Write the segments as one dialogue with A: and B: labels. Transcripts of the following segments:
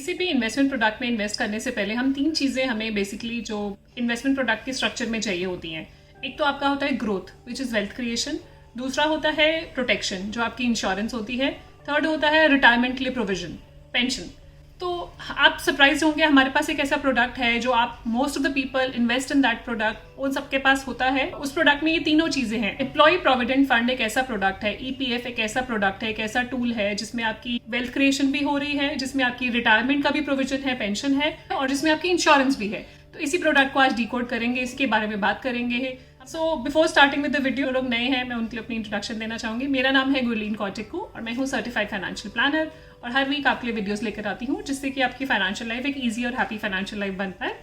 A: किसी भी investment product में इन्वेस्ट करने से पहले हम 3 चीजें हमें बेसिकली जो इन्वेस्टमेंट प्रोडक्ट के स्ट्रक्चर में चाहिए होती हैं। एक तो आपका होता है growth which is wealth creation, दूसरा होता है प्रोटेक्शन जो आपकी इंश्योरेंस होती है, थर्ड होता है रिटायरमेंट के लिए प्रोविजन, पेंशन। तो आप सरप्राइज होंगे, हमारे पास एक ऐसा प्रोडक्ट है जो आप most of the people invest in that product, उन सबके पास होता है। उस प्रोडक्ट में ये तीनों चीजें हैं। एम्प्लॉय प्रोविडेंट फंड एक ऐसा प्रोडक्ट है, ईपीएफ एक ऐसा प्रोडक्ट है, एक ऐसा टूल है जिसमें आपकी वेल्थ क्रिएशन भी हो रही है, जिसमें आपकी रिटायरमेंट का भी प्रोविजन है, पेंशन है, और जिसमें आपकी इंश्योरेंस भी है। तो इसी प्रोडक्ट को आज डिकोड करेंगे, इसके बारे में बात करेंगे। So before starting with the video, लोग नए हैं, मैं उनके लिए अपनी इंट्रोडक्शन देना चाहूंगी। मेरा नाम है गुरलीन कौटिकू और मैं हूँ सर्टिफाइड फाइनेंशियल प्लानर, और हर वीक आपके लिए वीडियोस लेकर आती हूँ जिससे कि आपकी फाइनेंशियल लाइफ एक ईजी और हैप्पी फाइनेंशियल लाइफ बन पाए।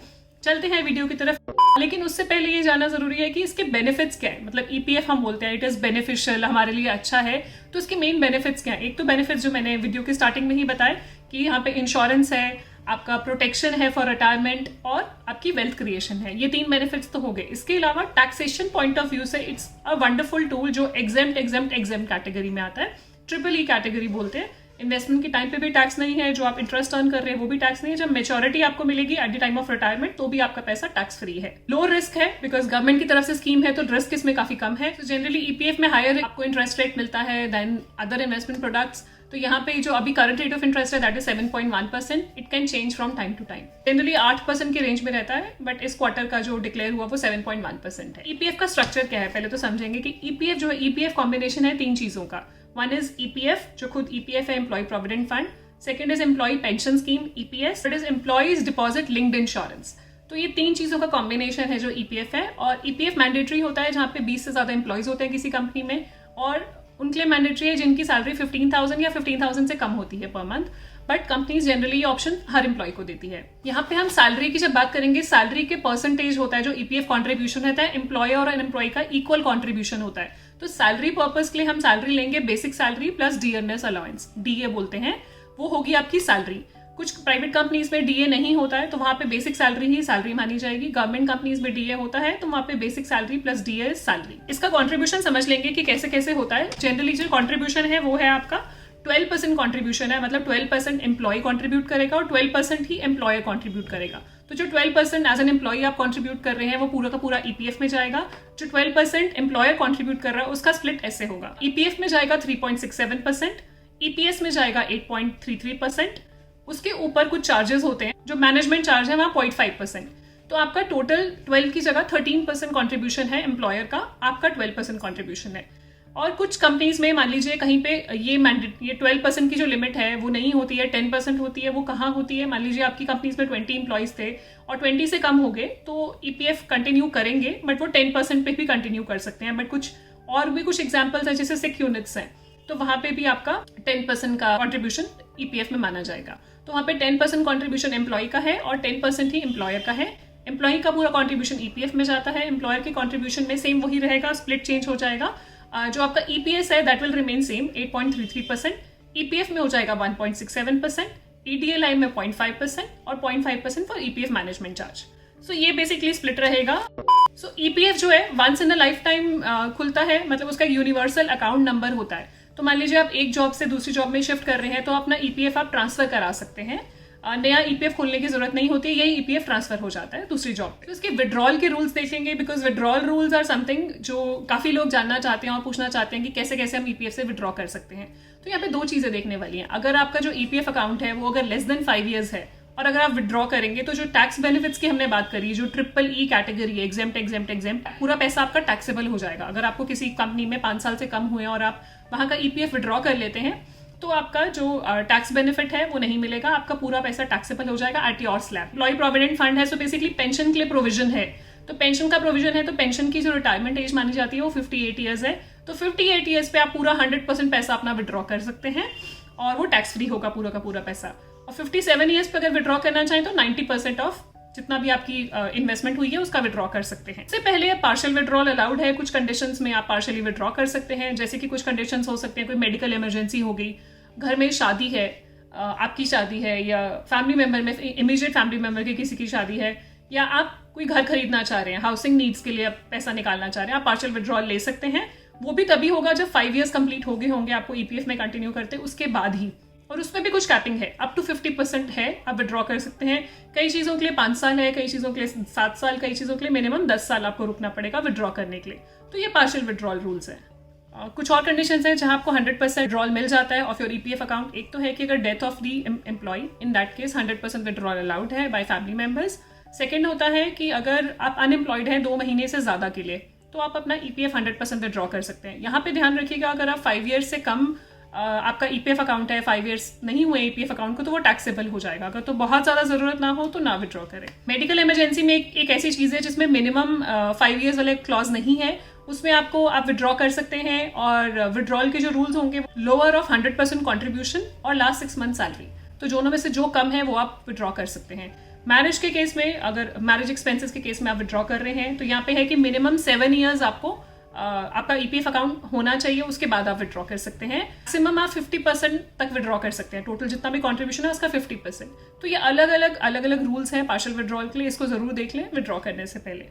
A: चलते हैं वीडियो की तरफ, लेकिन उससे पहले ये जानना जरूरी है कि इसके बेनिफिट्स क्या है। मतलब ईपीएफ हम बोलते हैं इट इज बेनिफिशियल, हमारे लिए अच्छा है, तो इसके मेन बेनिफिट्स क्या है। एक तो बेनिफिट्स जो मैंने वीडियो के स्टार्टिंग में ही बताए कि यहाँ पे इंश्योरेंस है, आपका प्रोटेक्शन है फॉर रिटायरमेंट, और आपकी वेल्थ क्रिएशन है। ये 3 बेनिफिट्स तो हो गए। इसके अलावा टैक्सेशन पॉइंट ऑफ व्यू से इट्स अ वंडरफुल टूल जो एग्जेम्प्ट कैटेगरी में आता है। ट्रिपल ई कैटेगरी बोलते हैं। इन्वेस्टमेंट के टाइम पे भी टैक्स नहीं है, जो आप इंटरेस्ट अर्न कर रहे हैं वो भी टैक्स नहीं है, जब मेच्योरिटी आपको मिलेगी at the time of retirement तो भी आपका पैसा टैक्स फ्री है। लो रिस्क है बिकॉज गवर्नमेंट की तरफ से स्कीम है, तो रिस्क इसमें काफी कम है। तो जनरली ईपीएफ में हायर आपको इंटरेस्ट रेट मिलता है देन अदर इन्वेस्टमेंट प्रोडक्ट्स। तो यहाँ पे जो अभी करंट रेट ऑफ इंटरेस्ट है that is 7.1%। It can change from time to time. Generally 8% के रेंज में रहता है, बट इस क्वार्टर का जो डिक्लेयर हुआ वो 7.1% है। ईपीएफ का स्ट्रक्चर क्या है पहले तो समझेंगे कि ईपीएफ जो है, ईपीएफ कॉम्बिनेशन है 3 चीजों का। वन इज ईपीएफ जो खुद ईपीएफ है, employee provident fund. Second is employee pension scheme EPS. Third is employees deposit linked insurance. तो ये 3 चीजों का कॉम्बिनेशन है जो ईपीएफ है। और ईपीएफ मैंडेटरी होता है जहां पे 20 से ज्यादा एम्प्लॉयज होते हैं किसी कंपनी में, और उनके लिए मैंडेटरी है जिनकी सैलरी 15,000 या 15,000 से कम होती है per month. But companies generally ये ऑप्शन हर एम्प्लॉय को देती है। यहाँ पे हम सैलरी की जब बात करेंगे, सैलरी के परसेंटेज होता है जो ईपीएफ कॉन्ट्रीब्यूशन रहता है, एम्प्लॉय और अनएम्प्लॉय का इक्वल कॉन्ट्रीब्यूशन होता है। तो सैलरी पर्पज के लिए हम सैलरी लेंगे basic salary plus dearness allowance, DA बोलते हैं, वो होगी आपकी सैलरी। कुछ प्राइवेट कंपनीज में डीए नहीं होता है तो वहां पे बेसिक सैलरी ही सैलरी मानी जाएगी। गवर्नमेंट कंपनीज में डीए होता है तो वहां पे basic salary plus DA salary. इसका कंट्रीब्यूशन समझ लेंगे कि कैसे कैसे होता है। जनरली जो कंट्रीब्यूशन है वो है आपका 12% कंट्रीब्यूशन है, मतलब 12% एम्प्लॉय कंट्रीब्यूट करेगा और 12% ही एम्प्लॉयर कंट्रीब्यूट करेगा। तो जो 12% एज एन एम्प्लॉय आप कंट्रीब्यूट कर रहे हैं वो पूरा का पूरा ईपीएफ में जाएगा। जो 12% एम्प्लॉयर कंट्रीब्यूट कर रहा है उसका स्प्लिट ऐसे होगा, ईपीएफ में जाएगा 3.67%, ईपीएस में जाएगा 8.33%, उसके ऊपर कुछ चार्जेस होते हैं, जो मैनेजमेंट चार्ज है वहां 0.5%। तो आपका टोटल 12 की जगह 13% कंट्रीब्यूशन है एम्प्लॉयर का, आपका 12% कंट्रीब्यूशन है। और कुछ कंपनीज में मान लीजिए कहीं पे ये 12% की जो लिमिट है वो नहीं होती है, 10% होती है। वो कहाँ होती है, मान लीजिए आपकी कंपनीज में 20 एम्प्लॉयज थे और 20 से कम हो गए तो ईपीएफ कंटिन्यू करेंगे, बट वो 10% पे भी कंटिन्यू कर सकते हैं। बट कुछ और भी कुछ एग्जाम्पल्स है, जैसे 6 यूनिट्स हैं तो वहां पे भी आपका 10% का कंट्रीब्यूशन ईपीएफ में माना जाएगा। तो वहां पे 10% कंट्रीब्यूशन एम्प्लॉय का है और 10% ही एम्प्लॉयर का है। एम्प्लॉय का पूरा कंट्रीब्यूशन ईपीएफ में जाता है, एम्प्लॉयर के कंट्रीब्यूशन में सेम वही रहेगा, स्प्लिट चेंज हो जाएगा। जो आपका ईपीएस है that will remain same 8.33%, EPF में हो जाएगा 1.67%, ईडीएलआई में 0.5% और 0.5% for EPF management charge. So ये बेसिकली स्प्लिट रहेगा। सो ईपीएफ जो है once in a life time खुलता है, मतलब उसका यूनिवर्सल अकाउंट नंबर होता है। तो मान लीजिए आप एक जॉब से दूसरी जॉब में शिफ्ट कर रहे हैं तो अपना ईपीएफ आप ट्रांसफर करा सकते हैं। नया ईपीएफ खोलने की जरूरत नहीं होती, यही ईपीएफ ट्रांसफर हो जाता है दूसरी जॉब। तो इसके विड्रॉल के रूल्स देखेंगे, because withdrawal rules are something जो काफी लोग जानना चाहते हैं और पूछना चाहते हैं कि कैसे कैसे हम ईपीएफ से विड्रॉ कर सकते हैं। तो यहाँ पे 2 चीजें देखने वाली हैं। अगर आपका जो ईपीएफ अकाउंट है वो अगर लेस देन 5 ईयर्स है और अगर आप विड्रॉ करेंगे तो जो टैक्स बेनिफिट्स की हमने बात करी, जो ट्रिपल ई कैटेगरी है, एग्जेम्प्ट, पूरा पैसा आपका टैक्सेबल हो जाएगा। अगर आपको किसी कंपनी में 5 साल से कम हुए और आप वहां का ईपीएफ विड्रॉ कर लेते हैं तो आपका जो टैक्स बेनिफिट है वो नहीं मिलेगा, आपका पूरा पैसा टैक्सेबल हो जाएगा at your slab. Employee provident fund है, सो बेसिकली पेंशन के लिए प्रोविजन है। तो पेंशन का प्रोविजन है तो पेंशन की जो रिटायरमेंट एज मानी जाती है वो 58 ईयर्स है। तो 58 ईयर्स पे आप पूरा 100% पैसा अपना विड्रॉ कर सकते हैं और वो टैक्स फ्री होगा पूरा का पूरा पैसा। और 57 ईयर्स पे अगर विड्रॉ करना चाहें तो 90% ऑफ जितना भी आपकी इन्वेस्टमेंट हुई है उसका विड्रॉ कर सकते हैं। इससे पहले पार्शियल विड्रॉल अलाउड है, कुछ कंडीशंस में आप पार्शियली विड्रॉ कर सकते हैं। जैसे कि कुछ कंडीशंस हो सकते हैं, कोई मेडिकल इमरजेंसी हो गई, घर में शादी है, आपकी शादी है, या फैमिली मेंबर में इमीडिएट फैमिली मेंबर की किसी की शादी है, या आप कोई घर खरीदना चाह रहे हैं, हाउसिंग नीड्स के लिए आप पैसा निकालना चाह रहे हैं, आप पार्शियल विड्रॉल ले सकते हैं। वो भी तभी होगा जब 5 ईयर्स कंप्लीट हो गए होंगे आपको ईपीएफ में कंटिन्यू करते, उसके बाद ही और उसमें भी कुछ कैपिंग है, अप टू 50% है, आप विड्रॉ कर सकते हैं। कई चीज़ों के लिए 5 साल है, कई चीज़ों के लिए 7 साल, कई चीज़ों के लिए मिनिमम 10 साल आपको रुकना पड़ेगा विड्रॉ करने के लिए। तो ये पार्शियल विड्रॉल रूल्स है। कुछ और कंडीशंस हैं जहां आपको 100% विड्रॉल मिल जाता है ऑफ योर ईपीएफ अकाउंट। एक तो है कि अगर death of the employee, in that case 100% withdrawal allowed है बाय फैमिली मेंबर्स। सेकेंड होता है कि अगर आप अनएम्प्लॉयड हैं 2 महीने से ज़्यादा के लिए, तो आप अपना ईपीएफ 100% विड्रॉ कर सकते हैं। यहाँ पे ध्यान रखिएगा, अगर आप 5 ईयर्स से कम आपका ईपीएफ अकाउंट है, 5 ईयर्स नहीं हुए ईपीएफ अकाउंट को, तो वो टैक्सेबल हो जाएगा। अगर तो बहुत ज़्यादा ज़रूरत ना हो तो ना विड्रॉ करें। मेडिकल इमरजेंसी में एक ऐसी चीज़ है जिसमें मिनिमम 5 ईयर्स वाले क्लॉज नहीं है, उसमें आप विड्रॉ कर सकते हैं। और विड्रॉल के जो रूल्स होंगे, लोअर ऑफ 100% कॉन्ट्रीब्यूशन और लास्ट 6 मंथ सैलरी, तो दोनों में से जो कम है वो आप विड्रॉ कर सकते हैं। मैरिज के केस में, अगर मैरिज एक्सपेंसेस के केस में आप विड्रॉ कर रहे हैं, तो यहाँ पे है कि मिनिमम 7 ईयर्स आपको आपका ईपीएफ अकाउंट होना चाहिए, उसके बाद आप विड्रॉ कर सकते हैं। मैक्सिमम आप 50% तक विड्रॉ कर सकते हैं, टोटल जितना भी कॉन्ट्रीब्यूशन है उसका 50%। तो ये अलग अलग रूल्स हैं पार्शियल विड्रॉल के लिए, इसको जरूर देख लें विड्रॉ करने से पहले।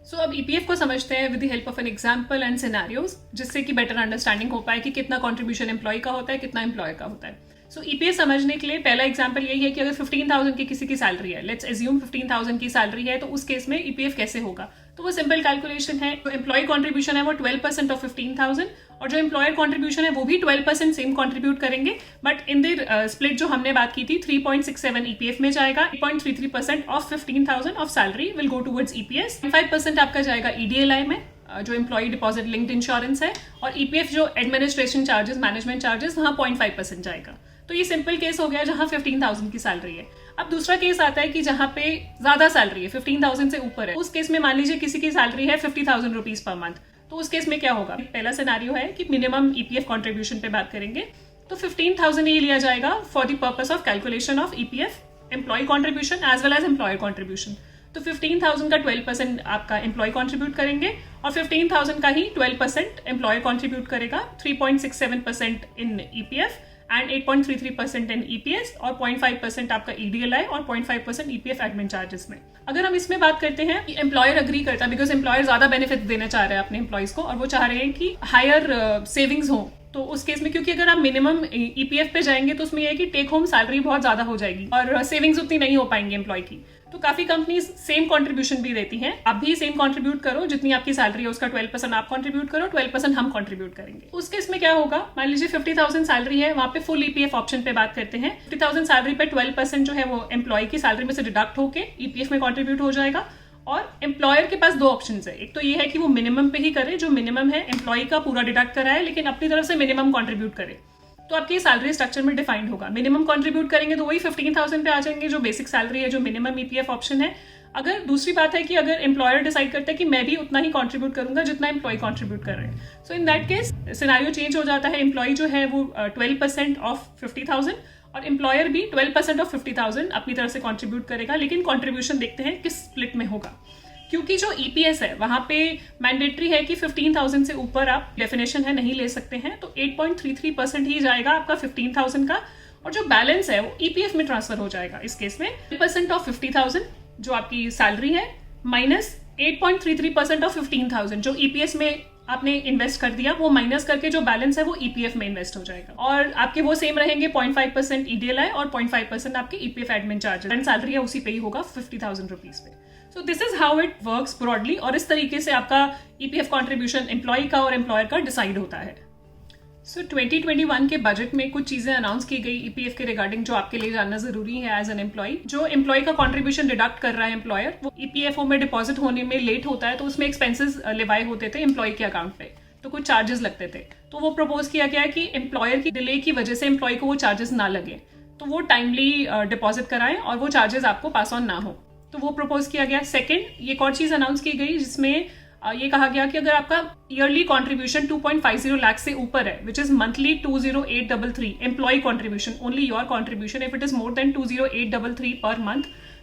A: सो अब ईपीएफ को समझते हैं with the help of an example and scenarios, जिससे कि बेटर अंडरस्टैंडिंग हो पाए कि कितना कॉन्ट्रीब्यूशन एम्प्लॉय का होता है, कितना एम्प्लॉय का होता है। सो ईपीएफ समझने के लिए पहला एग्जांपल यही है कि अगर 15,000 की किसी की सैलरी है, लेट्स एज्यूम 15,000 की सैलरी है, तो उस केस में ईपीएफ कैसे होगा? तो वो सिंपल कैलकुलेशन है। जो एम्प्लॉय कॉन्ट्रीब्यूशन है वो 12% ऑफ 15,000, और जो एम्प्लॉयर कॉन्ट्रीब्यूशन है वो भी 12% सेम कॉन्ट्रीब्यूट करेंगे, बट इन द स्प्लिट जो हमने बात की थी 3.67 ईपीएफ में जाएगा, 8.33% of 15,000 of salary will go towards EPS, 5% आपका जाएगा ईडीएलआई में, जो एम्प्लॉय डिपॉजिट लिंक्ड इंश्योरेंस है, और ईपीएफ जो एडमिनिस्ट्रेशन चार्जेस, मैनेजमेंट चार्जेस, वहां 0.5% जाएगा। तो ये सिंपल केस हो गया जहां 15,000 की सैलरी है। अब दूसरा केस आता है कि जहां पे ज्यादा सैलरी है, 15,000 से ऊपर है। उस केस में मान लीजिए किसी की सैलरी है 50,000 रुपीज पर मंथ, तो उस केस में क्या होगा? पहला सिनेरियो है कि मिनिमम ईपीएफ कॉन्ट्रीब्यूशन पे बात करेंगे, तो 15,000 ही लिया जाएगा for the purpose of calculation of EPF, employee contribution as well as employer contribution. तो 15,000 का 12% आपका एम्प्लॉय कॉन्ट्रीब्यूट करेंगे, और 15,000 का ही 12% एम्प्लॉयर कॉन्ट्रीब्यूट करेगा, 3.67% इन ईपीएफ एंड 8.33% इन ईपीएस, और 0.5% आपका ईडीएलआई और 0.5% ईपीएफ एडमिन चार्जेस में। अगर हम इसमें बात करते हैं कि एम्प्लॉयर अग्री करता है, बिकॉज एम्प्लॉयर ज्यादा बेनिफिट देना चाह रहे हैं अपने एम्प्लॉयज को, और वो चाह रहे हैं कि हायर सेविंग्स हो, तो उस केस में, क्योंकि अगर आप मिनिमम ईपीएफ पे जाएंगे तो उसमें यह है कि टेक होम सैलरी बहुत ज्यादा हो जाएगी और सेविंग्स उतनी नहीं हो पाएंगी एम्प्लॉय की। तो काफी कंपनीज सेम कंट्रीब्यूशन भी देती हैं, आप भी सेम कंट्रीब्यूट करो, जितनी आपकी सैलरी है उसका 12% आप कंट्रीब्यूट करो, 12% हम कंट्रीब्यूट करेंगे। उस केस में क्या होगा? मान लीजिए 50,000 सैलरी है, वहां पे फुल ईपीएफ ऑप्शन पे बात करते हैं। 50,000 सैलरी पे 12% जो है वो एम्प्लॉय की सैलरी में से डिडक्ट होके ईपीएफ में कंट्रीब्यूट हो जाएगा। और एम्प्लॉयर के पास 2 ऑप्शंस है, एक तो ये है कि वो मिनिमम पे ही करे, जो मिनिमम है एम्प्लॉय का पूरा डिडक्ट कराए, लेकिन अपनी तरफ से मिनिमम कंट्रीब्यूट करे, तो आपकी सैलरी स्ट्रक्चर में डिफाइंड होगा। मिनिमम कंट्रीब्यूट करेंगे तो वही 15,000 पे आ जाएंगे, जो बेसिक सैलरी है, जो मिनिमम ईपीएफ ऑप्शन है। अगर दूसरी बात है कि अगर एम्प्लॉयर डिसाइड करता है कि मैं भी उतना ही कंट्रीब्यूट करूंगा जितना एम्प्लॉय कंट्रीब्यूट कर रहे हैं, so in that case scenario change हो जाता है। एम्प्लॉय जो है वो 12% ऑफ 50,000 और एम्प्लॉयर भी 12% ऑफ 50,000 अपनी तरफ से कंट्रीब्यूट करेगा, लेकिन कंट्रीब्यूशन देखते हैं किस स्प्लिट में होगा, क्योंकि जो ईपीएस है वहां पे मैंडेटरी है कि 15,000 से ऊपर आप डेफिनेशन है नहीं ले सकते हैं, तो 8.33% ही जाएगा आपका 15,000 का, और जो बैलेंस है वो ईपीएफ में ट्रांसफर हो जाएगा। इस केस में 12% ऑफ 50,000 जो आपकी सैलरी है माइनस 8.33% ऑफ 15,000 जो ईपीएस में आपने इन्वेस्ट कर दिया, वो माइनस करके जो बैलेंस है वो ईपीएफ में इन्वेस्ट हो जाएगा, और आपके वो सेम रहेंगे 0.5% ईडीएलआई और 0.5% आपके EPF admin charges, and salary है उसी पे ही होगा 50,000 रुपीज पे। So this is how it works broadly, और इस तरीके से आपका ईपीएफ कॉन्ट्रीब्यूशन एम्प्लॉय का और एम्प्लॉयर का डिसाइड होता है। सो 2021 के बजट में कुछ चीजें अनाउंस की गई ईपीएफ के रिगार्डिंग, जो आपके लिए जानना जरूरी है एज एन एम्प्लॉय। जो एम्प्लॉय का कंट्रीब्यूशन डिडक्ट कर रहा है एम्प्लॉयर, वो ईपीएफओ में डिपॉजिट होने में लेट होता है, तो उसमें एक्सपेंसेस लिवाए होते थे एम्प्लॉय के अकाउंट पे, तो कुछ चार्जेस लगते थे। तो वो प्रपोज किया गया कि एम्प्लॉयर की डिले की वजह से एम्प्लॉय को वो चार्जेस ना लगे, तो वो टाइमली डिपॉजिट कराएं और वो चार्जेस आपको पास ऑन ना हो, तो वो प्रपोज किया गया। सेकेंड, एक और चीज अनाउंस की गई जिसमें ये कहा गया कि अगर आपका ईयरली कंट्रीब्यूशन 2.50 लाख से ऊपर है, which is monthly 20833 employee contribution, only your contribution, if it is more than 20833 per month,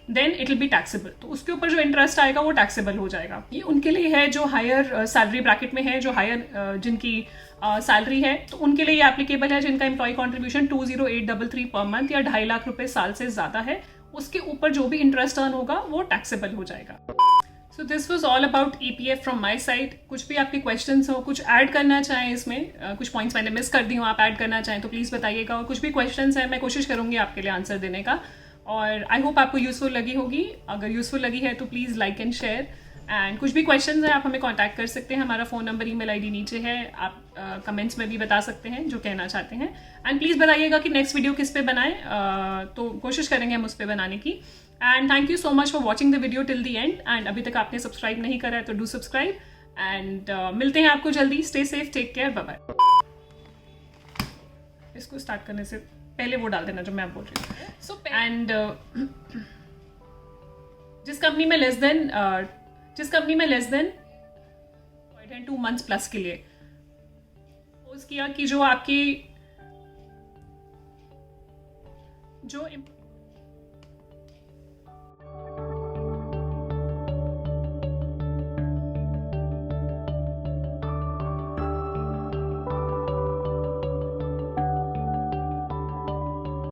A: then it will be taxable. तो उसके ऊपर जो इंटरेस्ट आएगा वो टैक्सेबल हो जाएगा। ये उनके लिए है जो हायर सैलरी ब्रैकेट में है, जो हायर जिनकी सैलरी है, तो उनके लिए ये एप्लीकेबल है जिनका एम्प्लॉय कंट्रीब्यूशन 20833 पर मंथ या 2.5 लाख रुपए साल से ज्यादा है। उसके ऊपर जो भी इंटरेस्ट अर्न होगा वो टैक्सेबल हो जाएगा। So this was all about EPF from my side. कुछ भी आपके क्वेश्चन हो, कुछ ऐड करना चाहें इसमें, कुछ पॉइंट्स मैंने मिस कर दी हूँ, आप ऐड करना चाहें तो प्लीज़ बताइएगा. और कुछ भी क्वेश्चन हैं मैं कोशिश करूँगी आपके लिए आंसर देने का. और आई होप आपको यूज़फुल लगी होगी. अगर यूज़फुल लगी है तो please like and share. And कुछ भी क्वेश्चंस हैं आप हमें कांटेक्ट कर सकते हैं. हमारा फ़ोन नंबर, ईमेल आईडी नीचे है. आप कमेंट्स में भी बता सकते हैं जो कहना चाहते हैं. एंड प्लीज़ बताइएगा कि नेक्स्ट वीडियो किस पे बनाएं. तो कोशिश करेंगे हम उस पर बनाने की. And thank you so much for watching the video till the end. And अभी तक आपने सब्सक्राइब नहीं करा है तो डू सब्सक्राइब. एंड मिलते हैं आपको जल्दी. Stay safe, take care, bye bye. इसको स्टार्ट करने से पहले वो डाल देना जो मैं बोल रही हूँ. सो एंड जिस कंपनी में लेस देन 2 months प्लस के लिए सपोज किया कि जो आपकी जो